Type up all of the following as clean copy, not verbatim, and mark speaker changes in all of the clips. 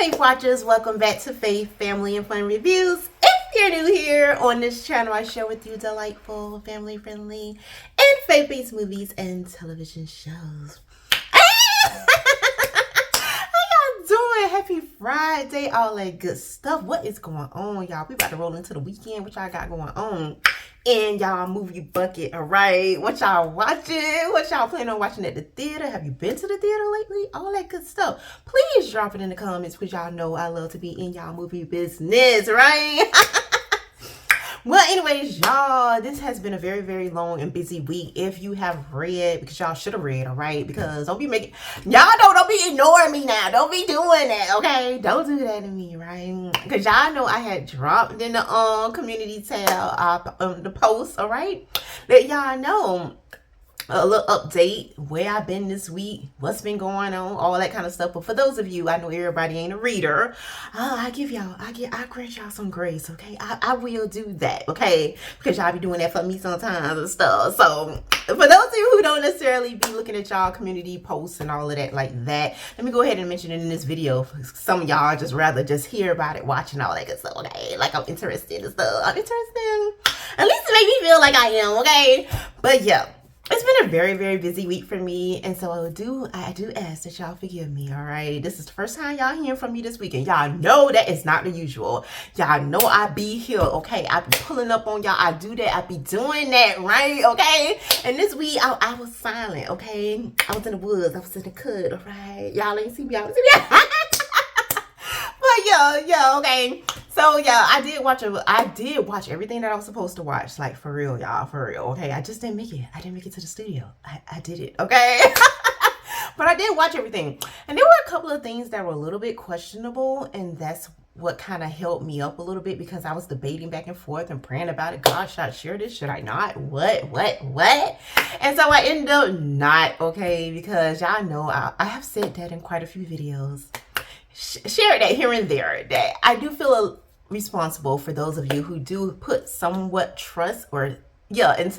Speaker 1: Faith Watchers, welcome back to Faith, Family, and Fun Reviews. If you're new here on this channel, I share with you delightful, family-friendly, and faith-based movies and television shows. How y'all doing? Happy Friday, all that good stuff. What is going on, y'all? We about to roll into the weekend. What y'all got going on in y'all movie bucket? All right, what y'all watching? What y'all planning on watching at the theater? Have you been to the theater lately? All that good stuff. Please drop it in the comments, because y'all know I love to be in y'all movie business, right? Well, anyways, y'all, this has been a very, very long and busy week. If you have read, because y'all should have read, all right? Because don't be making, don't be ignoring me now. Don't be doing that, okay? Don't do that to me, right? Because y'all know I had dropped in the community tab, the post, all right? Let y'all know a little update where I've been this week, what's been going on, all that kind of stuff. But for those of you, I know everybody ain't a reader. I grant y'all some grace, okay? I will do that, okay? Because y'all be doing that for me sometimes and stuff. So for those of you who don't necessarily be looking at y'all community posts and all of that like that, let me go ahead and mention it in this video. Some of y'all just rather just hear about it, watching all that good stuff, okay? Like I'm interested and stuff. I'm interested. At least it make me feel like I am, okay? But yeah. It's been a very, very busy week for me, and so I do ask that y'all forgive me, all right? This is the first time y'all hearing from me this weekend. Y'all know that it's not the usual. Y'all know I be here, okay? I be pulling up on y'all. I do that. I be doing that, right? Okay? And this week, I was silent, okay? I was in the woods. I was in the hood, all right? Y'all ain't see me. Y'all see me. But yeah, okay. So yeah, I did watch everything that I was supposed to watch, like for real, y'all, for real. Okay, I just didn't make it. I didn't make it to the studio. I did it, okay. But I did watch everything, and there were a couple of things that were a little bit questionable, and that's what kind of helped me up a little bit, because I was debating back and forth and praying about it. God, should I share this? Should I not? What? And so I ended up not, okay, because y'all know I have said that in quite a few videos. Share that here and there, that I do feel responsible for those of you who do put somewhat trust or in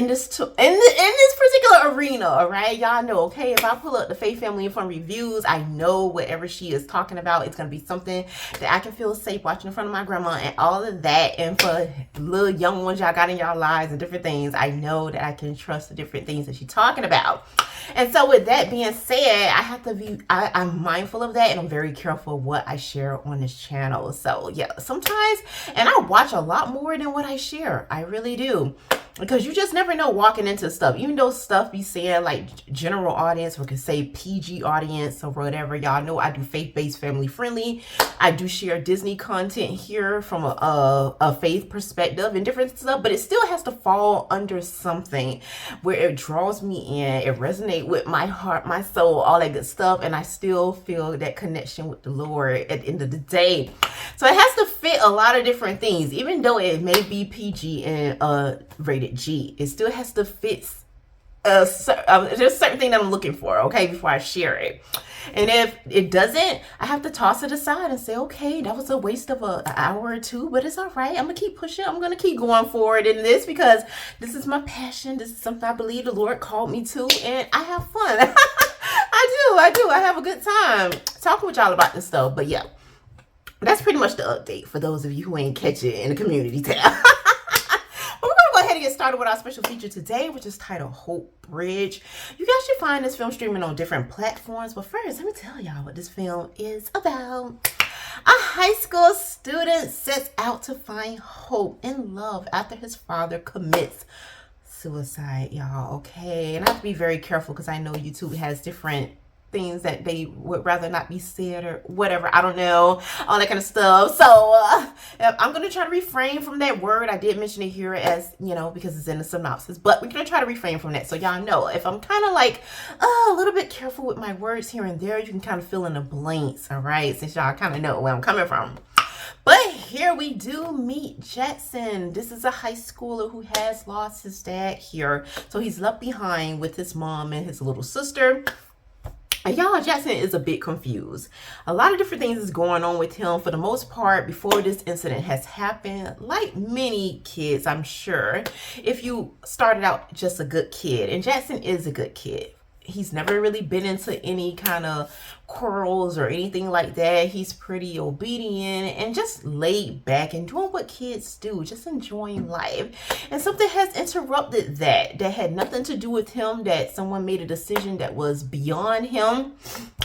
Speaker 1: this particular arena, all right? Y'all know, okay, if I pull up the Faith, Family, and Fun Reviews, I know whatever she is talking about, it's gonna be something that I can feel safe watching in front of my grandma and all of that. And for little young ones y'all got in y'all lives and different things, I know that I can trust the different things that she's talking about. And so with that being said, I have to be, I'm mindful of that, and I'm very careful what I share on this channel. So yeah, sometimes, and I watch a lot more than what I share. I really do. Because you just never know walking into stuff. Even though stuff be saying like general audience, or could say PG audience or whatever. Y'all know I do faith-based, family-friendly. I do share Disney content here from a faith perspective and different stuff. But it still has to fall under something where it draws me in. It resonates with my heart, my soul, all that good stuff. And I still feel that connection with the Lord at the end of the day. So it has to fit a lot of different things. Even though it may be PG and rated G, it still has to fit there's certain thing that I'm looking for, okay, before I share it. And if it doesn't, I have to toss it aside and say, okay, that was a waste of an hour or two, but it's all right. I'm gonna keep pushing. I'm gonna keep going forward in this, because this is my passion. This is something I believe the Lord called me to, and I have fun. I do. I have a good time talking with y'all about this stuff. But yeah, that's pretty much the update for those of you who ain't catch it in the community tab. Go ahead and get started with our special feature today, which is titled Hope Bridge. You guys should find this film streaming on different platforms, but first let me tell y'all what this film is about. A high school student sets out to find hope and love after his father commits suicide, y'all, okay? And I have to be very careful, because I know YouTube has different things that they would rather not be said or whatever. I don't know, all that kind of stuff. So I'm going to try to refrain from that word. I did mention it here as, because it's in the synopsis, but we're going to try to refrain from that. So y'all know, if I'm kind of like a little bit careful with my words here and there, you can kind of fill in the blanks, all right? Since y'all kind of know where I'm coming from. But here we do meet Jackson. This is a high schooler who has lost his dad here. So he's left behind with his mom and his little sister. And y'all, Jackson is a bit confused. A lot of different things is going on with him. For the most part, before this incident has happened, like many kids, I'm sure, if you started out just a good kid, and Jackson is a good kid. he's never really been into any kind of quarrels or anything like that. He's pretty obedient and just laid back and doing what kids do, just enjoying life. And something has interrupted that had nothing to do with him, that someone made a decision that was beyond him.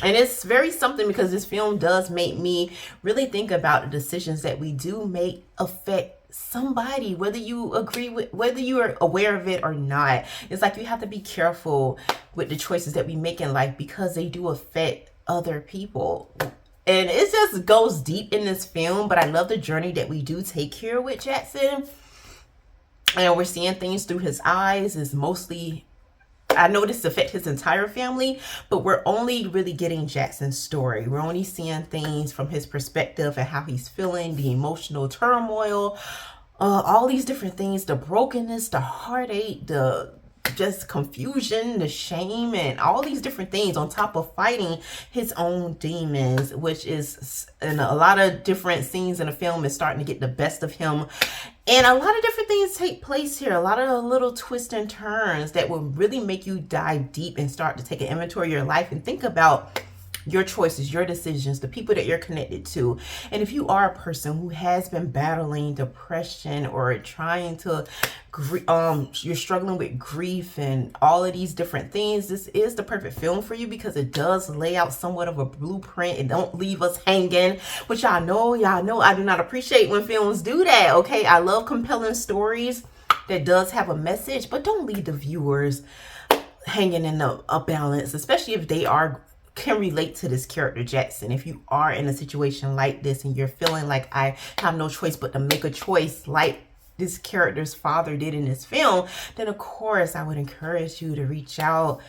Speaker 1: And it's very something, because this film does make me really think about the decisions that we do make affect somebody, whether you agree with, whether you are aware of it or not. It's like you have to be careful with the choices that we make in life, because they do affect other people. And it just goes deep in this film, but I love the journey that we do take here with Jackson. And we're seeing things through his eyes. Is mostly, I know this affects his entire family, but we're only really getting Jackson's story. We're only seeing things from his perspective and how he's feeling, the emotional turmoil, all these different things, the brokenness, the heartache, the just confusion, the shame, and all these different things, on top of fighting his own demons, which is in a lot of different scenes in the film is starting to get the best of him. And a lot of different things take place here, a lot of little twists and turns that will really make you dive deep and start to take an inventory of your life and think about your choices, your decisions, the people that you're connected to. And if you are a person who has been battling depression or trying to you're struggling with grief and all of these different things, this is the perfect film for you, because it does lay out somewhat of a blueprint. It don't leave us hanging, which y'all know I do not appreciate when films do that. Okay, I love compelling stories that does have a message, but don't leave the viewers hanging in a balance, especially if they can relate to this character Jackson. If you are in a situation like this and you're feeling like I have no choice but to make a choice like this character's father did in this film, then of course I would encourage you to reach out,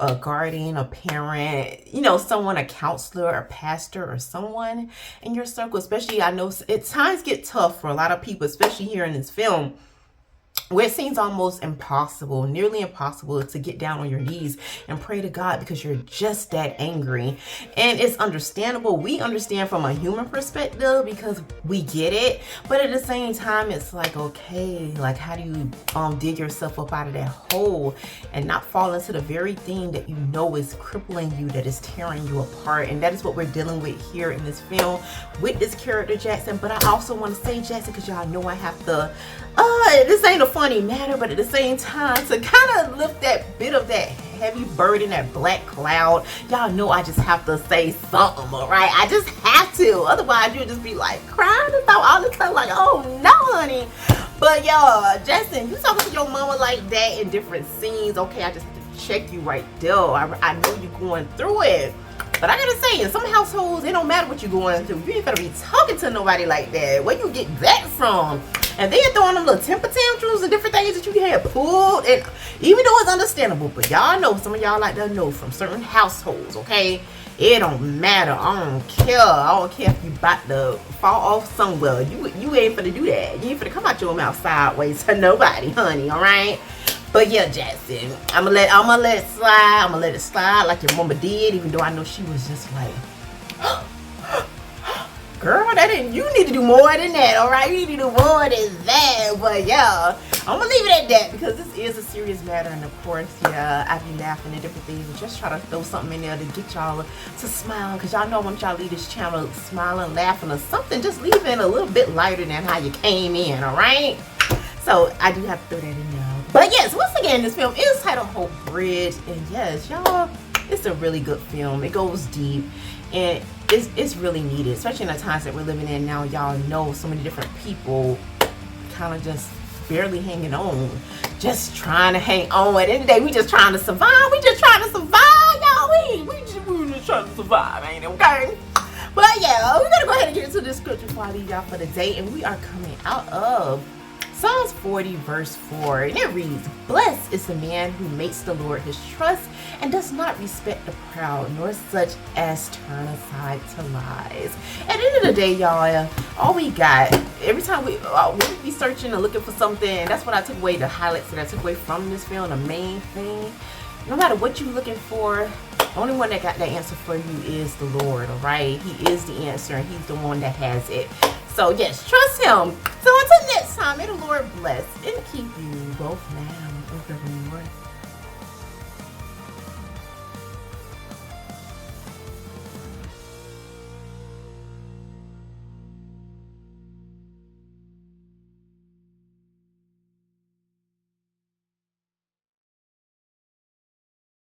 Speaker 1: a guardian, a parent, someone, a counselor, a pastor, or someone in your circle. Especially, I know at times get tough for a lot of people, especially here in this film, where it seems almost impossible, nearly impossible, to get down on your knees and pray to God because you're just that angry. And it's understandable. We understand from a human perspective because we get it. But at the same time, it's like, okay, like how do you dig yourself up out of that hole and not fall into the very thing that you know is crippling you, that is tearing you apart? And that is what we're dealing with here in this film with this character Jackson. But I also want to say Jackson, because y'all know I have to, this ain't a funny matter, but at the same time, to kind of lift that bit of that heavy burden, that black cloud, y'all know I just have to say something, all right? I just have to. Otherwise, you'll just be like crying about all this stuff, like, oh no, honey. But y'all, Jackson, you talking to your mama like that in different scenes. Okay, I just have to check you right there. I know you're going through it. But I gotta say, in some households, it don't matter what you're going through. You ain't gonna be talking to nobody like that. Where you get that from? And then throwing them little temper tantrums and different things that you had pulled. And even though it's understandable, but y'all know, some of y'all like to know from certain households, okay? It don't matter. I don't care. I don't care if you about to fall off somewhere. You ain't finna do that. You ain't finna come out your mouth sideways to nobody, honey, alright? But yeah, Jackson, I'ma let it slide. I'ma let it slide like your mama did, even though I know she was just like, girl, you need to do more than that, all right? You need to do more than that. But yeah, I'm gonna leave it at that, because this is a serious matter. And of course, yeah, I be laughing at different things and just try to throw something in there to get y'all to smile, because y'all know I want y'all to leave this channel smiling, laughing, or something. Just leave it a little bit lighter than how you came in, all right? So I do have to throw that in there. But yes, once again, this film is titled Hope Bridge. And yes, y'all, it's a really good film. It goes deep. And it's really needed, especially in the times that we're living in now. Y'all know so many different people kind of just barely hanging on, just trying to hang on. At the end of the day, we just trying to survive. We just trying to survive, y'all. We just trying to survive, ain't it? Okay. But yeah, we're gonna go ahead and get into the scripture before I leave y'all for the day, and we are coming out of Psalms 40 verse 4, and it reads, "Blessed is the man who makes the Lord his trust and does not respect the proud, nor such as turn aside to lies." At the end of the day, y'all, all we got, every time we be searching and looking for something, that's what I took away, the highlights that I took away from this film, the main thing. No matter what you're looking for, the only one that got that answer for you is the Lord, all right? He is the answer, and he's the one that has it. So yes, trust him. So until next time, may the Lord bless and keep you both now and forevermore.